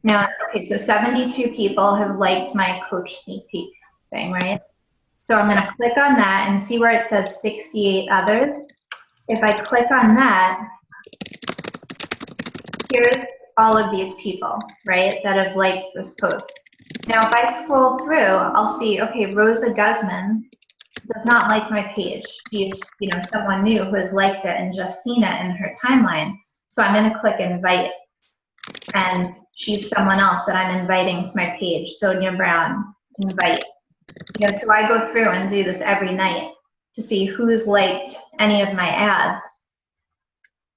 now, okay, so 72 people have liked my coach sneak peek thing, right? So I'm gonna click on that and see where it says 68 others. If I click on that, here's all of these people, right, that have liked this post. Now, if I scroll through, I'll see, okay, Rosa Guzman does not like my page. She's, someone new who has liked it and just seen it in her timeline. So I'm going to click invite, and she's someone else that I'm inviting to my page. Sonia Brown, invite. So I go through and do this every night to see who's liked any of my ads.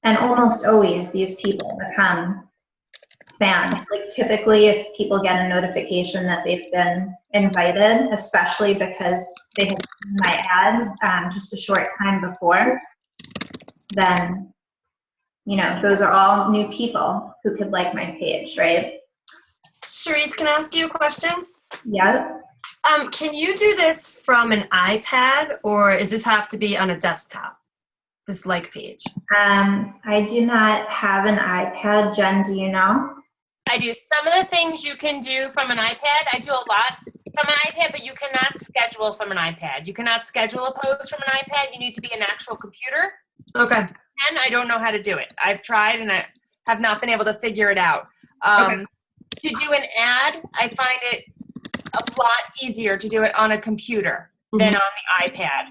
And almost always these people become fans. Like typically if people get a notification that they've been invited, especially because they had seen my ad just a short time before, then, those are all new people who could like my page, right? Charisse, can I ask you a question? Yeah. Can you do this from an iPad, or does this have to be on a desktop, this like page? I do not have an iPad. Jen, do you know? I do. Some of the things you can do from an iPad. I do a lot from an iPad, but you cannot schedule from an iPad. You cannot schedule a post from an iPad. You need to be an actual computer. Okay. And I don't know how to do it. I've tried and I have not been able to figure it out. Okay. To do an ad, I find it a lot easier to do it on a computer than on the iPad.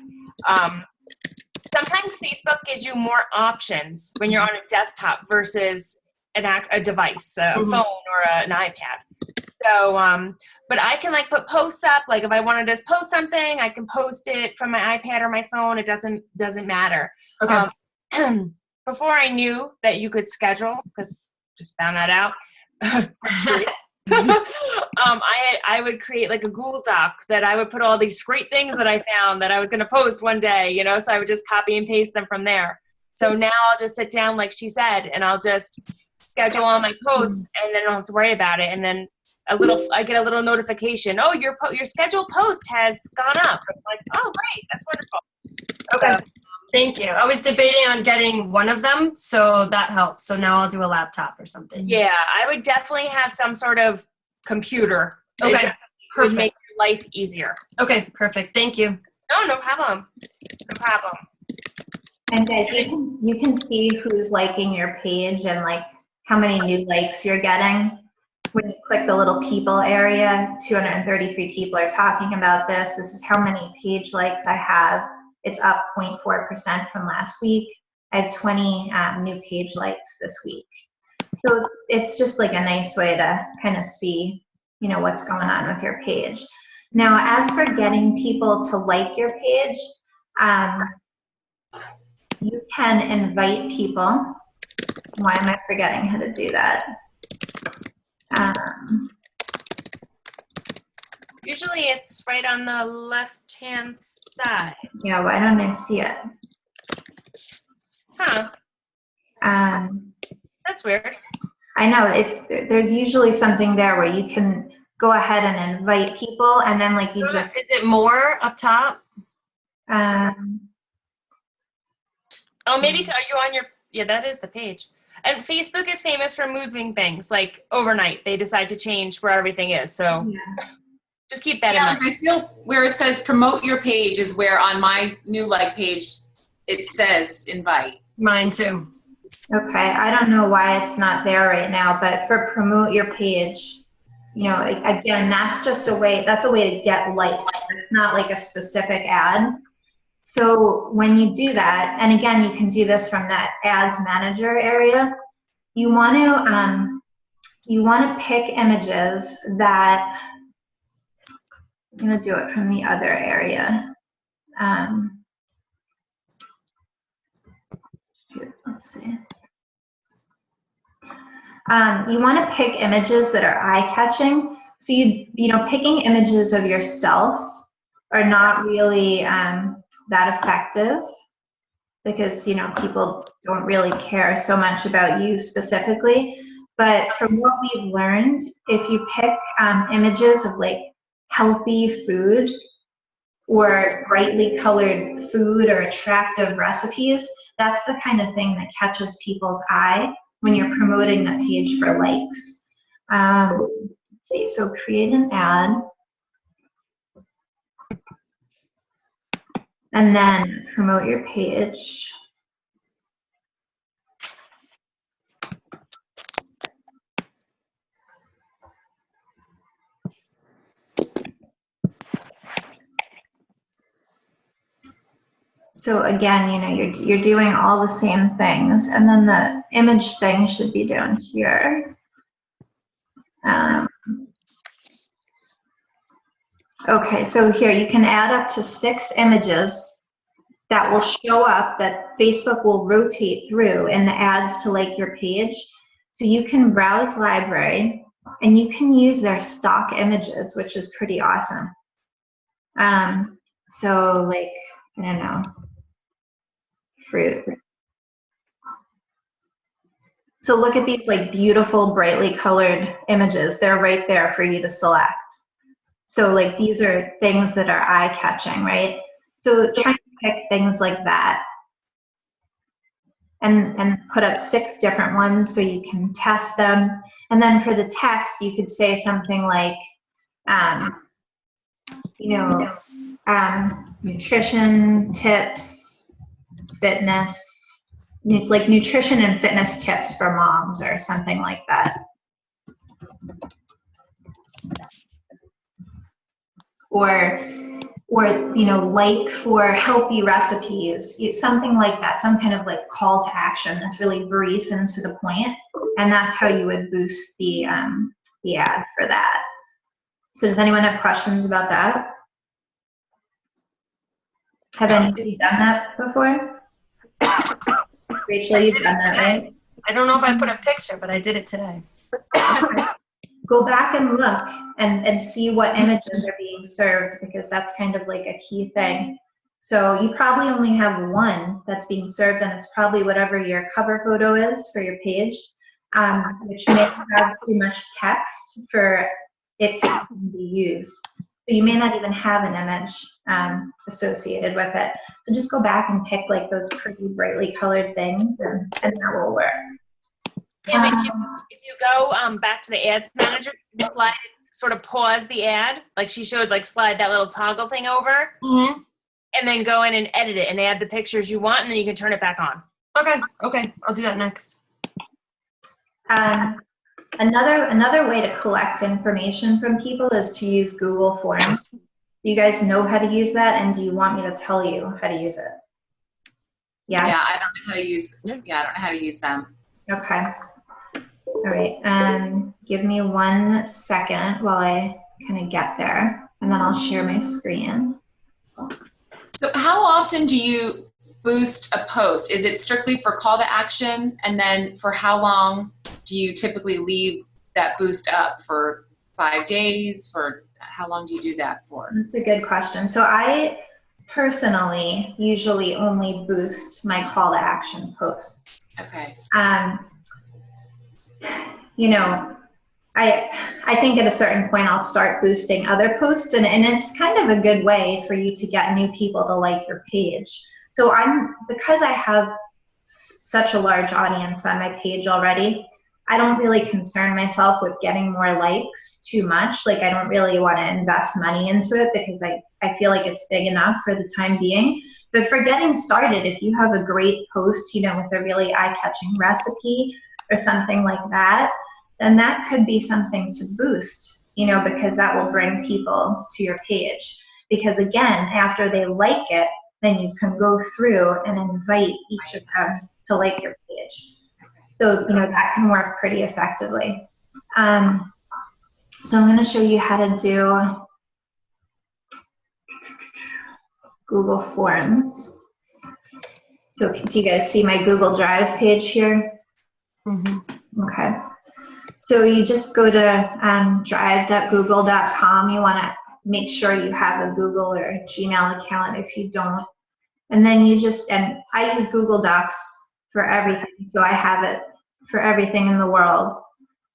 Sometimes Facebook gives you more options when you're on a desktop versus a device, a phone or an iPad. So, but I can put posts up. Like if I wanted to post something, I can post it from my iPad or my phone. It doesn't matter. Okay. Before I knew that you could schedule, because just found that out. I would create like a Google Doc that I would put all these great things that I found that I was going to post one day, so I would just copy and paste them from there. So now I'll just sit down like she said, and I'll just schedule all my posts, and then I don't have to worry about it. And then I get a little notification. Oh, your scheduled post has gone up. I'm like, oh, great, that's wonderful. Okay. Thank you. I was debating on getting one of them, so that helps. So now I'll do a laptop or something. Yeah, I would definitely have some sort of computer. Okay, It makes your life easier. Okay, perfect. Thank you. No problem. No problem. And guys, you can see who's liking your page and how many new likes you're getting. When you click the little people area, 233 people are talking about this. This is how many page likes I have. It's up 0.4% from last week. I have 20 new page likes this week. So it's just like a nice way to kind of see, you know, what's going on with your page. Now, as for getting people to like your page, you can invite people. Why am I forgetting how to do that? Usually it's right on the left-hand side. Yeah, why don't I see it? Huh, that's weird. I know, there's usually something there where you can go ahead and invite people, and then like you just. Is it more up top? Oh, maybe, are you on your, yeah, that is the page. And Facebook is famous for moving things, like overnight. They decide to change where everything is, so just keep that in mind. Like I feel where it says promote your page is where on my new like page, it says invite. Mine too. Okay, I don't know why it's not there right now, but for promote your page, you know, again, that's a way to get likes. It's not like a specific ad. So when you do that, and again, you can do this from that ads manager area, you want to pick images that, I'm going to do it from the other area. Let's see. You want to pick images that are eye-catching. So you know, picking images of yourself are not really that effective, because, you know, people don't really care so much about you specifically. But from what we've learned, if you pick images of like healthy food or brightly colored food or attractive recipes, that's the kind of thing that catches people's eye when you're promoting the page for likes. Let's see, so create an ad. And then promote your page. So again, you know, you're doing all the same things, and then the image thing should be down here. Okay, so here you can add up to 6 images that will show up, that Facebook will rotate through in the ads to like your page. So you can browse library and you can use their stock images, which is pretty awesome. So like, I don't know, fruit. So look at these like beautiful, brightly colored images. They're right there for you to select. So like these are things that are eye-catching, right? So try to pick things like that and put up 6 different ones so you can test them. And then for the text, you could say something like, you know, nutrition tips, fitness, like nutrition and fitness tips for moms or something like that. Or you know, like for healthy recipes, something like that, some kind of like call to action that's really brief and to the point, and that's how you would boost the ad for that. So does anyone have questions about that? Have anybody done that before? Rachel, you've done that, right? I don't know if I put a picture, but I did it today. Go back and look and see what images are being served, because that's kind of like a key thing. So you probably only have one that's being served, and it's probably whatever your cover photo is for your page, which may have too much text for it to be used. So you may not even have an image associated with it. So just go back and pick like those pretty brightly colored things, and that will work. Yeah, if you go back to the ads manager, you slide, sort of pause the ad, like she showed, like slide that little toggle thing over, and then go in and edit it and add the pictures you want, and then you can turn it back on. Okay, I'll do that next. Another way to collect information from people is to use Google Forms. Do you guys know how to use that, and do you want me to tell you how to use it? Yeah? Yeah, I don't know how to use. Yeah. Yeah, I don't know how to use them. Okay. All right. Give me 1 second while I kind of get there, and then I'll share my screen. So how often do you boost a post? Is it strictly for call to action? And then for how long do you typically leave that boost up? For 5 days? For how long do you do that for? That's a good question. So I personally usually only boost my call to action posts. Okay. You know, I think at a certain point I'll start boosting other posts, and it's kind of a good way for you to get new people to like your page. So because I have such a large audience on my page already, I don't really concern myself with getting more likes too much. Like, I don't really want to invest money into it because I feel like it's big enough for the time being. But for getting started, if you have a great post, you know, with a really eye-catching recipe or something like that, then that could be something to boost, you know, because that will bring people to your page. Because again, after they like it, then you can go through and invite each of them to like your page. So, you know, that can work pretty effectively. So I'm going to show you how to do Google Forms. So do you guys see my Google Drive page here? Mm-hmm. Okay. So you just go to drive.google.com. You want to make sure you have a Google or a Gmail account if you don't. And then and I use Google Docs for everything. So I have it for everything in the world.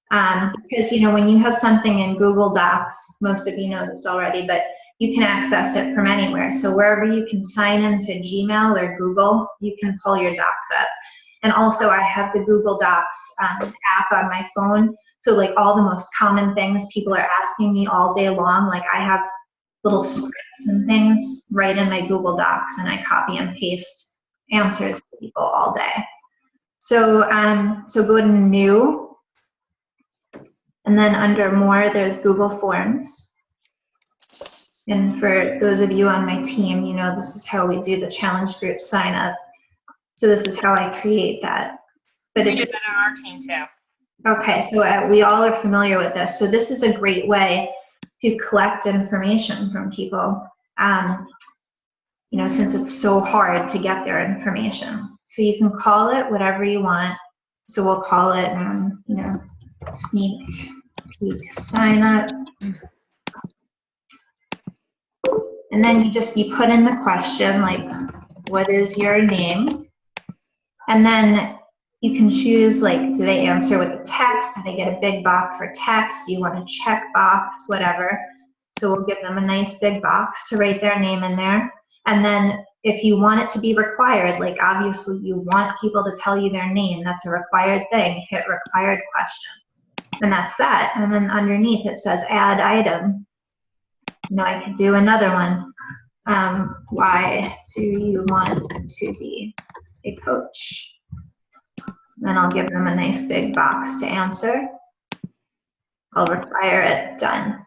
Because, you know, when you have something in Google Docs, most of you know this already, but you can access it from anywhere. So wherever you can sign into Gmail or Google, you can pull your docs up. And also I have the Google Docs app on my phone. So like all the most common things people are asking me all day long, like I have little scripts and things right in my Google Docs, and I copy and paste answers to people all day. So, so go to New, and then under More, there's Google Forms. And for those of you on my team, you know this is how we do the challenge group sign up. So this is how I create that. But We did that on our team too. Okay, so we all are familiar with this. So this is a great way to collect information from people, you know, since it's so hard to get their information. So you can call it whatever you want. So we'll call it, you know, sneak peek sign up. And then you put in the question, like, what is your name? And then you can choose, like, do they answer with a text? Do they get a big box for text? Do you want a check box? Whatever. So we'll give them a nice big box to write their name in there. And then if you want it to be required, like obviously you want people to tell you their name, that's a required thing, hit required question. And that's that. And then underneath it says add item. You know, I could do another one. Why do you want to be a coach? Then I'll give them a nice big box to answer. I'll require it, done.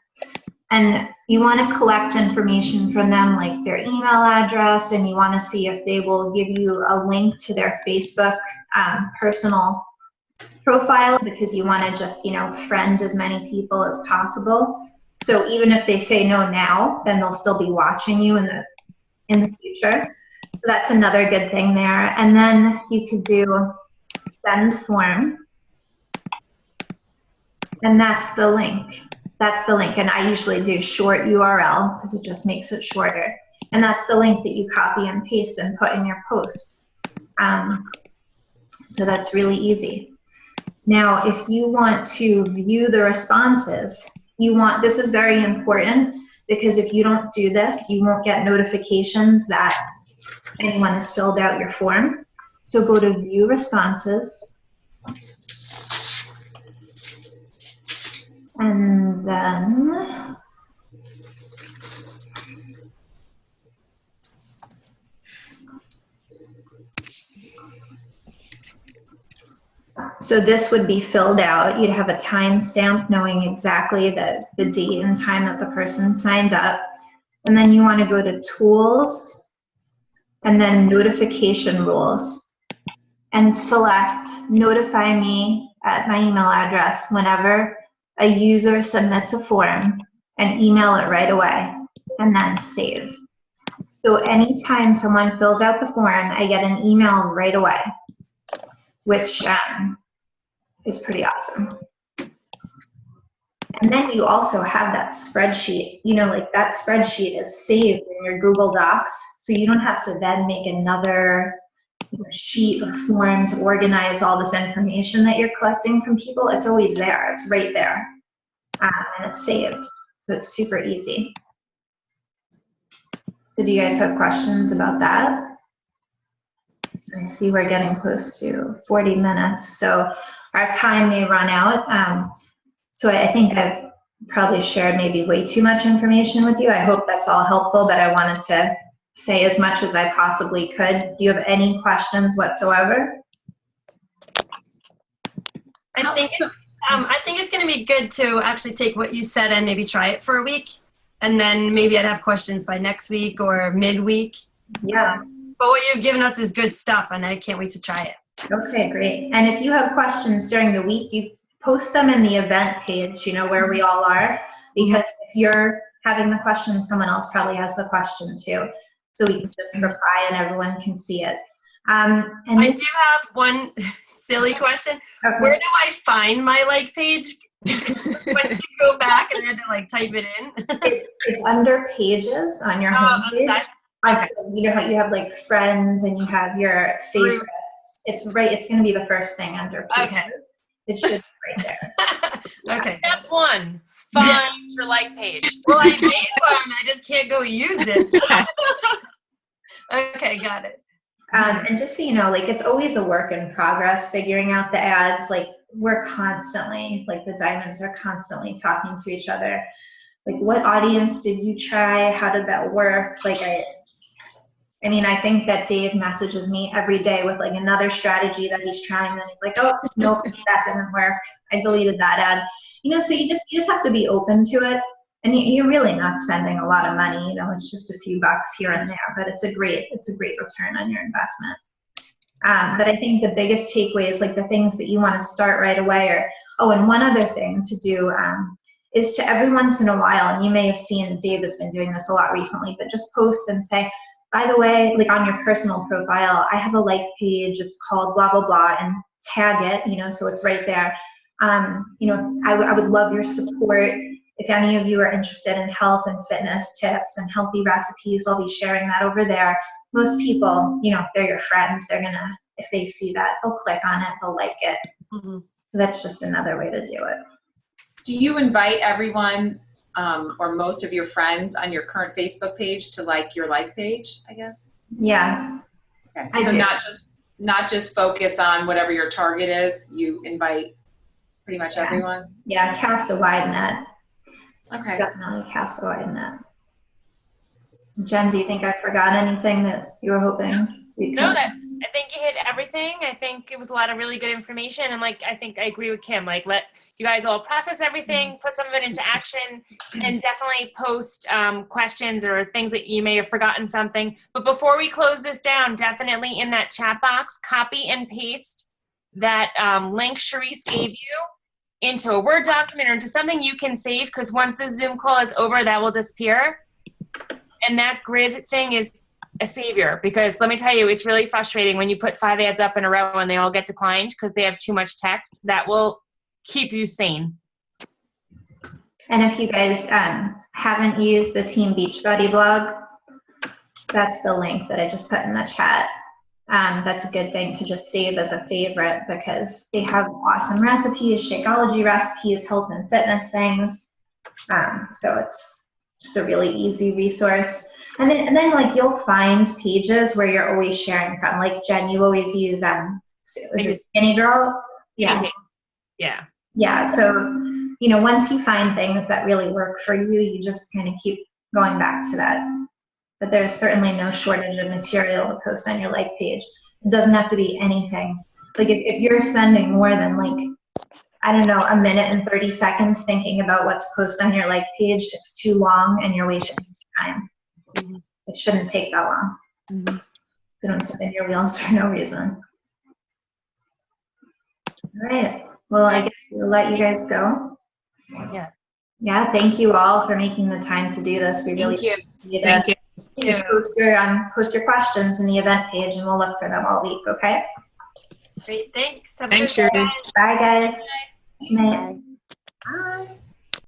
And you want to collect information from them, like their email address, and you want to see if they will give you a link to their Facebook personal profile, because you want to just, you know, friend as many people as possible. So even if they say no now, then they'll still be watching you in the future. So that's another good thing there. And then you could do send form, and that's the link. That's the link, and I usually do short URL because it just makes it shorter. And that's the link that you copy and paste and put in your post. So that's really easy. Now, if you want to view the responses, this is very important, because if you don't do this, you won't get notifications that anyone has filled out your form. So go to view responses. And then so this would be filled out. You'd have a timestamp knowing exactly the date and time that the person signed up. And then you want to go to tools, and then notification rules, and select notify me at my email address whenever a user submits a form, and email it right away, and then save. So anytime someone fills out the form, I get an email right away, which is pretty awesome. And then you also have that spreadsheet, like that spreadsheet is saved in your Google Docs, so you don't have to then make another sheet or form to organize all this information that you're collecting from people. It's always there, it's right there, and it's saved, so it's super easy. So do you guys have questions about that? I see we're getting close to 40 minutes, so our time may run out. So I think I've probably shared maybe way too much information with you. I hope that's all helpful, but I wanted to say as much as I possibly could. Do you have any questions whatsoever? I think it's going to be good to actually take what you said and maybe try it for a week, and then maybe I'd have questions by next week or midweek. Yeah. But what you've given us is good stuff, and I can't wait to try it. Okay, great. And if you have questions during the week, you post them in the event page, where we all are, because if you're having the question, someone else probably has the question too. So we can just reply and everyone can see it. And I do have one silly question. Okay. Where do I find my like page? Because I went to go back and I had to like type it in. It's under pages on your homepage. Okay. So you know how you have like friends and you have your favorites. It's right. It's going to be the first thing under pages. Okay. It should be right there. Okay. Step 1, find your like page. Well, I made one. I just can't go use it. Okay, got it. And just so you know, like it's always a work in progress figuring out the ads. Like we're constantly, like the diamonds are constantly talking to each other. Like what audience did you try? How did that work? Like I mean, I think that Dave messages me every day with like another strategy that he's trying, and he's like, oh, nope, that didn't work. I deleted that ad. So you just have to be open to it. And you're really not spending a lot of money, it's just a few bucks here and there, but it's a great return on your investment. But I think the biggest takeaway is like the things that you want to start right away and one other thing to do is to every once in a while, and you may have seen Dave has been doing this a lot recently, but just post and say, by the way, like on your personal profile, I have a like page, it's called blah, blah, blah, and tag it, so it's right there. I would love your support. If any of you are interested in health and fitness tips and healthy recipes, I'll be sharing that over there. Most people, if they're your friends, they're gonna, if they see that, they'll click on it, they'll like it. Mm-hmm. So that's just another way to do it. Do you invite everyone or most of your friends on your current Facebook page to like your like page, I guess? Yeah. Okay. So not just focus on whatever your target is, you invite pretty much everyone? Yeah, cast a wide net. Okay. Definitely cast a wide net. Jen, do you think I forgot anything that you were hoping we could? No, I think you hit everything. I think it was a lot of really good information, and I think I agree with Kim. Like, let you guys all process everything, put some of it into action, and definitely post questions or things that you may have forgotten something. But before we close this down, definitely in that chat box, copy and paste that link Charisse gave you into a Word document or into something you can save, because once the Zoom call is over, that will disappear. And that grid thing is a savior, because let me tell you, it's really frustrating when you put 5 ads up in a row and they all get declined because they have too much text. That will keep you sane. And if you guys haven't used the Team Beachbody blog, that's the link that I just put in the chat. That's a good thing to just save as a favorite, because they have awesome recipes, Shakeology recipes, health and fitness things. So it's just a really easy resource. And then like you'll find pages where you're always sharing from. Like Jen, you always use Skinny Girl. Yeah. Yeah. Yeah. So once you find things that really work for you, you just kind of keep going back to that. But there's certainly no shortage of material to post on your like page. It doesn't have to be anything. Like if you're spending more than a minute and 30 seconds thinking about what to post on your like page, it's too long and you're wasting time. Mm-hmm. It shouldn't take that long. Mm-hmm. so don't spin your wheels for no reason. All right. Well, I guess we'll let you guys go. Yeah. Yeah, thank you all for making the time to do this. We really Thank you. appreciate Thank it. you. Just post your questions in the event page and we'll look for them all week, okay? Great, thanks. Have a Thanks, good day. Cherise. Bye, guys. Good night. Bye. Bye.